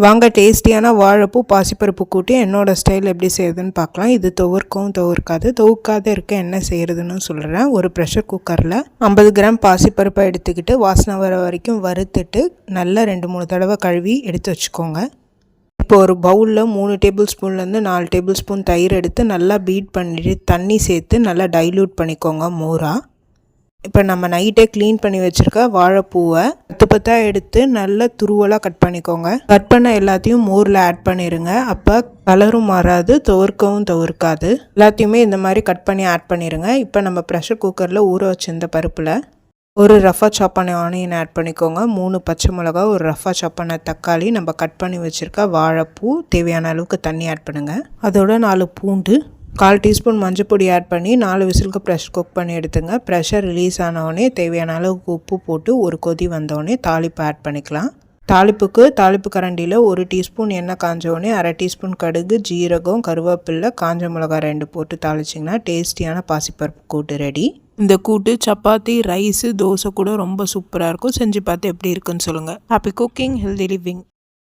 வாங்க டேஸ்டியான வாழைப்பூ பாசிப்பருப்பு கூட்டி என்னோடய ஸ்டைல் எப்படி செய்யுதுன்னு பார்க்கலாம். இது துவர்க்காத இருக்க என்ன செய்கிறதுன்னு சொல்கிறேன். ஒரு ப்ரெஷர் குக்கரில் 50 கிராம் பாசிப்பருப்பை எடுத்துக்கிட்டு வாசனை வர வரைக்கும் வறுத்துட்டு நல்லா 2-3 தடவை கழுவி எடுத்து வச்சுக்கோங்க. இப்போ ஒரு பவுலில் 3 டேபிள் ஸ்பூன்லேருந்து 4 டேபிள் ஸ்பூன் தயிர் எடுத்து நல்லா பீட் பண்ணிவிட்டு தண்ணி சேர்த்து நல்லா டைல்யூட் பண்ணிக்கோங்க மோராக. இப்போ நம்ம நைட்டே க்ளீன் பண்ணி வச்சுருக்க வாழைப்பூவை 10 எடுத்து நல்லா துருவலாக கட் பண்ணிக்கோங்க. கட் பண்ண எல்லாத்தையும் மோரில் ஆட் பண்ணிடுங்க. அப்போ கலரும் மாறாது, துவர்க்காது. எல்லாத்தையுமே இந்த மாதிரி கட் பண்ணி ஆட் பண்ணிடுங்க. இப்போ நம்ம ப்ரெஷர் குக்கரில் ஊற வச்சிருந்த பருப்பில் ஒரு ரஃபாக சாப் பண்ண ஆனியன் ஆட் பண்ணிக்கோங்க. 3 பச்சை மிளகா, ஒரு ரஃபாக சாப் பண்ண தக்காளி, நம்ம கட் பண்ணி வச்சுருக்க வாழைப்பூ, தேவையான அளவுக்கு தண்ணி ஆட் பண்ணுங்கள். அதோட 4 பூண்டு, 1/4 டீஸ்பூன் மஞ்சள் பொடி ஆட் பண்ணி 4 விசிலுக்கு ப்ரெஷர் குக் பண்ணி எடுத்துங்க. ப்ரெஷர் ரிலீஸ் ஆனவுடனே தேவையான அளவுக்கு உப்பு போட்டு ஒரு கொதி வந்தோடனே தாளிப்பு ஆட் பண்ணிக்கலாம். தாளிப்பு கரண்டியில் 1 டீஸ்பூன் எண்ணெய் காஞ்சோடனே 1/2 டீஸ்பூன் கடுகு, ஜீரகம், கருவேப்பிலை, காஞ்ச மிளகாய் 2 போட்டு தாளிச்சிங்கன்னா டேஸ்டியான பாசிப்பருப்பு கூட்டு ரெடி. இந்த கூட்டு சப்பாத்தி, ரைஸு, தோசை கூட ரொம்ப சூப்பராக இருக்கும். செஞ்சு பார்த்து எப்படி இருக்குன்னு சொல்லுங்கள். Happy cooking, healthy living.